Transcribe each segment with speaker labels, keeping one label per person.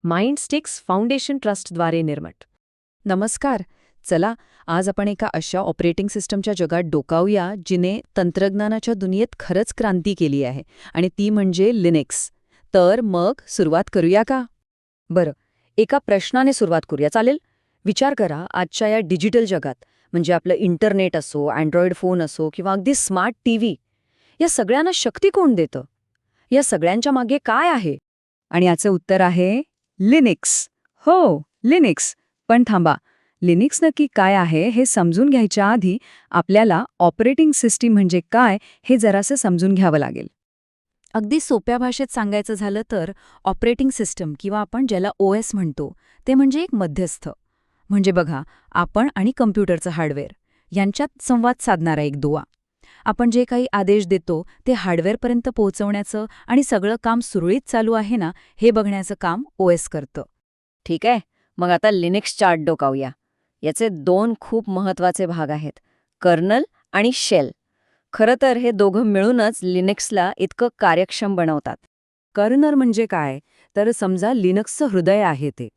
Speaker 1: माइंडस्टिक्स foundation ट्रस्टद्वारे निर्मित.
Speaker 2: नमस्कार. चला, आज आपण एका अशा ऑपरेटिंग सिस्टमच्या जगात डोकावूया जिने तंत्रज्ञानाच्या दुनियेत खरंच क्रांती केली आहे, आणि ती म्हणजे लिनक्स. तर मग सुरुवात करूया का?
Speaker 1: बरं, एका प्रश्नाने सुरुवात करूया, चालेल? विचार करा, आजच्या या डिजिटल जगात, म्हणजे आपलं इंटरनेट असो, अँड्रॉइड फोन असो किंवा अगदी स्मार्ट टीव्ही, या सगळ्यांना शक्ती कोण देतं? या सगळ्यांच्या मागे काय आहे?
Speaker 2: आणि याचं उत्तर आहे लिनक्स. हो, लिनक्स. पण थांबा, लिनक्स नक्की काय आहे हे समजून घ्यायच्या आधी आपल्याला ऑपरेटिंग सिस्टीम म्हणजे काय हे जरासं समजून घ्यावं लागेल.
Speaker 3: अगदी सोप्या भाषेत सांगायचं झालं तर ऑपरेटिंग सिस्टम किंवा आपण ज्याला OS म्हणतो ते म्हणजे एक मध्यस्थ. म्हणजे बघा, आपण आणि कम्प्युटरचं हार्डवेअर यांच्यात संवाद साधणारा एक दुवा. आपण जे काही आदेश देतो ते हार्डवेअरपर्यंत पोहोचवण्याचं आणि सगळं काम सुरळीत चालू आहे ना हे बघण्याचं काम OS करतं.
Speaker 1: ठीक आहे, मग आता लिनक्स चार्ट डोकावूया. याचे दोन खूप महत्वाचे भाग आहेत, कर्नल आणि शेल. खरं तर हे दोघं मिळूनच लिनक्सला इतकं कार्यक्षम बनवतात.
Speaker 2: कर्नल म्हणजे काय? तर समजा लिनक्सचं हृदय आहे ते,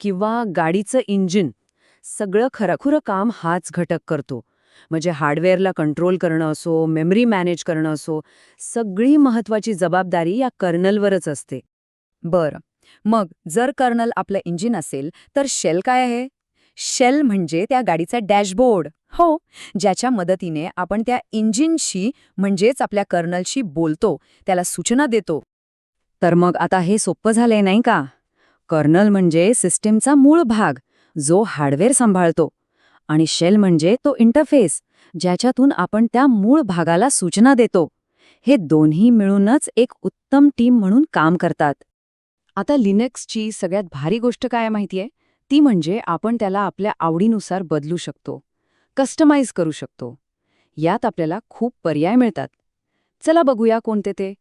Speaker 2: किंवा गाडीचं इंजिन. सगळं खरंखुरं काम हाच घटक करतो. म्हणजे हार्डवेअरला कंट्रोल करणं असो, मेमरी मॅनेज करणं असो, सगळी महत्वाची जबाबदारी या कर्नलवरच असते.
Speaker 3: बरं, मग जर कर्नल आपलं इंजिन असेल तर शेल काय आहे? शेल म्हणजे त्या गाडीचा डॅशबोर्ड. हो, ज्याच्या मदतीने आपण त्या इंजिनशी म्हणजेच आपल्या कर्नलशी बोलतो, त्याला सूचना देतो.
Speaker 2: तर मग आता हे सोपं झालंय नाही का? कर्नल म्हणजे सिस्टीमचा मूळ भाग, जो हार्डवेअर सांभाळतो. आणि शेल म्हणजे तो इंटरफेस, ज्याच्यातून आपण त्या मूळ भागाला सूचना देतो. हे दोन्ही मिळूनच एक उत्तम टीम म्हणून काम करतात. आता लिनक्सची सगळ्यात भारी गोष्ट काय माहितीये? ती म्हणजे आपण त्याला आपल्या आवडीनुसार बदलू शकतो, कस्टमाइज करू शकतो. यात आपल्याला खूप पर्याय मिळतात. चला बघूया कोणते ते.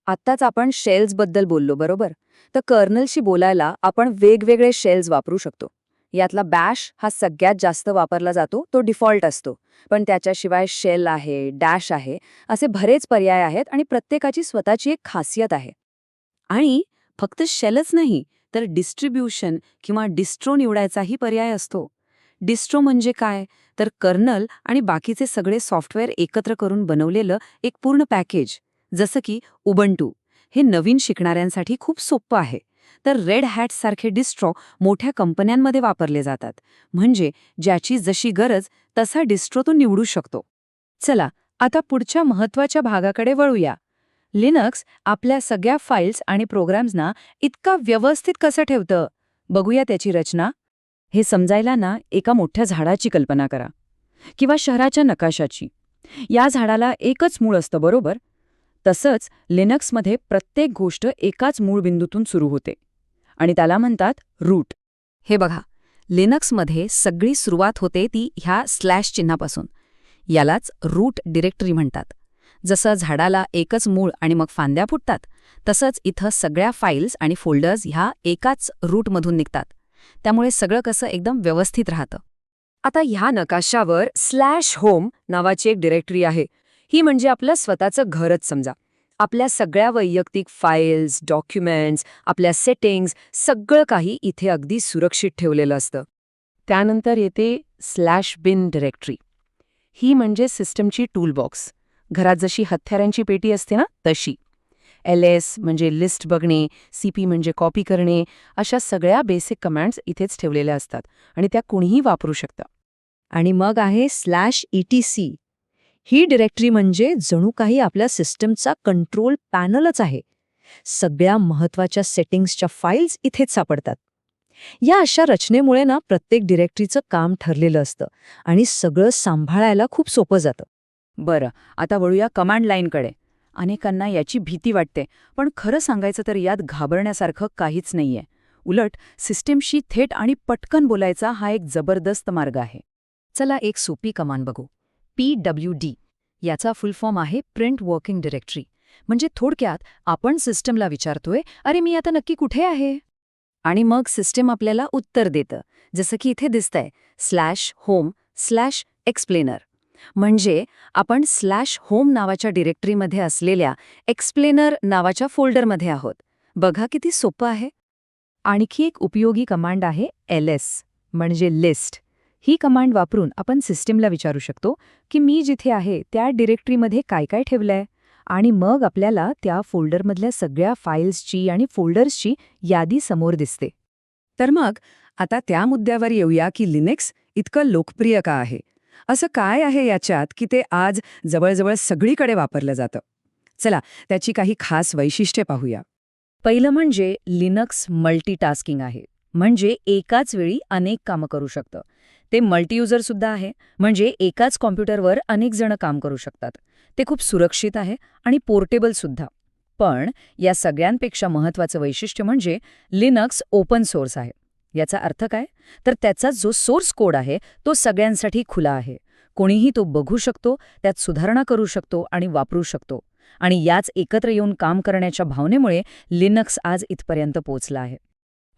Speaker 1: आत्ताच आपण शेल्सबद्दल बोललो, बरोबर? तर कर्नलशी बोलायला आपण वेगवेगळे शेल्स वापरू शकतो. यातला बॅश हा सगळ्यात जास्त वापरला जातो, तो डिफॉल्ट असतो. पण त्याच्याशिवाय शेल आहे, डॅश आहे, असे बरेच पर्याय आहेत आणि प्रत्येकाची स्वतःची एक खासियत आहे.
Speaker 2: आणि फक्त शेलच नाही, तर डिस्ट्रीब्युशन किंवा डिस्ट्रो निवडायचाही पर्याय असतो. डिस्ट्रो म्हणजे काय? तर कर्नल आणि बाकीचे सगळे सॉफ्टवेअर एकत्र करून बनवलेलं एक पूर्ण पॅकेज. जसं की उबंटू. हे नवीन शिकणाऱ्यांसाठी खूप सोपं आहे. तर रेड हॅट सारखे डिस्ट्रो मोठ्या कंपन्यांमध्ये वापरले जातात. म्हणजे ज्याची जशी गरज तसा डिस्ट्रो तो निवडू शकतो. चला, आता पुढच्या महत्त्वाच्या भागाकडे वळूया. लिनक्स आपल्या सगळ्या फाईल्स आणि प्रोग्राम्सना इतका व्यवस्थित कसं ठेवतं? बघूया त्याची रचना. हे समजायला ना एका मोठ्या झाडाची कल्पना करा, किंवा शहराच्या नकाशाची. या झाडाला एकच मूळ असतं, बरोबर? तसंच लिनक्समध्ये प्रत्येक गोष्ट एकाच मूळ बिंदूतून सुरू होते, आणि त्याला म्हणतात रूट.
Speaker 3: हे बघा, लिनक्समध्ये सगळी सुरुवात होते ती ह्या स्लॅश चिन्हापासून. यालाच रूट डिरेक्टरी म्हणतात. जसं झाडाला एकच मूळ आणि मग फांद्या फुटतात, तसंच इथं सगळ्या फाईल्स आणि फोल्डर्स ह्या एकाच रूटमधून निघतात. त्यामुळे सगळं कसं एकदम व्यवस्थित राहतं.
Speaker 1: आता ह्या नकाशावर /होम नावाची एक डिरेक्टरी आहे. ही म्हणजे आपलं स्वतःचं घरच समजा. आपल्या सगळ्या वैयक्तिक फाईल्स, डॉक्युमेंट्स, आपल्या सेटिंग्ज, सगळं काही इथे अगदी सुरक्षित ठेवलेलं असतं.
Speaker 2: त्यानंतर येते /bin डिरेक्टरी. ही म्हणजे सिस्टमची टूलबॉक्स. घरात जशी हत्यारांची पेटी असते ना, तशी. LS म्हणजे लिस्ट बघणे, CP म्हणजे कॉपी करणे, अशा सगळ्या बेसिक कमांड्स इथेच ठेवलेल्या असतात, आणि त्या कुणीही वापरू शकतं.
Speaker 1: आणि मग आहे /etc. ही डिरेक्टरी म्हणजे जणू काही आपल्या सिस्टमचा कंट्रोल पॅनलच आहे. सगळ्या महत्वाच्या सेटिंग्सच्या फाईल्स इथेच सापडतात. या अशा रचनेमुळे ना प्रत्येक डिरेक्टरीचं काम ठरलेलं असतं आणि सगळं सांभाळायला खूप सोपं जातं.
Speaker 3: बरं, आता वळूया कमांड लाईनकडे. अनेकांना याची भीती वाटते, पण खरं सांगायचं तर यात घाबरण्यासारखं काहीच नाहीये. उलट सिस्टीमशी थेट आणि पटकन बोलायचा हा एक जबरदस्त मार्ग आहे.
Speaker 1: चला एक सोपी कमांड बघू. PWD याचा फुल फॉर्म आहे प्रिंट वर्किंग डिरेक्टरी. म्हणजे थोडक्यात आपण सिस्टमला विचारतोय, अरे मी आता नक्की कुठे आहे? आणि मग सिस्टम आपल्याला उत्तर देतं, जसं की इथे दिसतंय /home/explainer. म्हणजे आपण /home नावाच्या डिरेक्टरीमध्ये असलेल्या एक्सप्लेनर नावाच्या फोल्डरमध्ये आहोत. बघा किती सोपं आहे.
Speaker 3: आणखी एक उपयोगी कमांड आहे ls म्हणजे लिस्ट. ही कमांड वापरून आपण सिस्टीमला विचारू शकतो की मी जिथे आहे त्या डिरेक्टरीमध्ये काय काय ठेवलंय, आणि मग आपल्याला त्या फोल्डरमधल्या सगळ्या फाईल्सची आणि फोल्डर्सची यादी समोर दिसते.
Speaker 2: तर मग आता त्या मुद्द्यावर येऊया की लिनक्स इतकं लोकप्रिय का आहे. असं काय आहे याच्यात की ते आज जवळजवळ सगळीकडे वापरलं जातं. चला त्याची काही खास वैशिष्ट्ये पाहूया.
Speaker 3: पहिलं म्हणजे लिनक्स मल्टीटास्किंग आहे. म्हणजे एकाच वेळी अनेक कामं करू शकतं. ते मल्टीयुजर सुद्धा आहे, म्हणजे एकाच कॉम्प्युटरवर अनेक जण काम करू शकतात. ते खूप सुरक्षित आहे आणि पोर्टेबल सुद्धा. पण या सगळ्यांपेक्षा महत्त्वाचं वैशिष्ट्य म्हणजे लिनक्स ओपन सोर्स आहे. याचा अर्थ काय? तर त्याचा जो सोर्स कोड आहे तो सगळ्यांसाठी खुला आहे. कोणीही तो बघू शकतो, त्यात सुधारणा करू शकतो आणि वापरू शकतो. आणि याच एकत्र येऊन काम करण्याच्या भावनेमुळे लिनक्स आज इथपर्यंत पोहोचला आहे.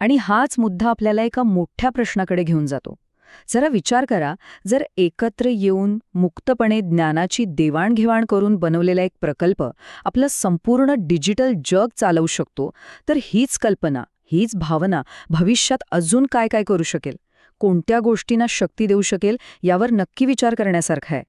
Speaker 3: आणि हाच मुद्दा आपल्याला एका मोठ्या प्रश्नाकडे घेऊन जातो. जरा विचार करा, जर एकत्र येऊन मुक्तपणे ज्ञानाची देवाणघेवाण करून बनवलेला एक प्रकल्प आपलं संपूर्ण डिजिटल जग चालवू शकतो, तर हीच कल्पना, हीच भावना भविष्यात अजून काय काय करू शकेल, कोणत्या गोष्टींना शक्ती देऊ शकेल, यावर नक्की विचार करण्यासारखा आहे.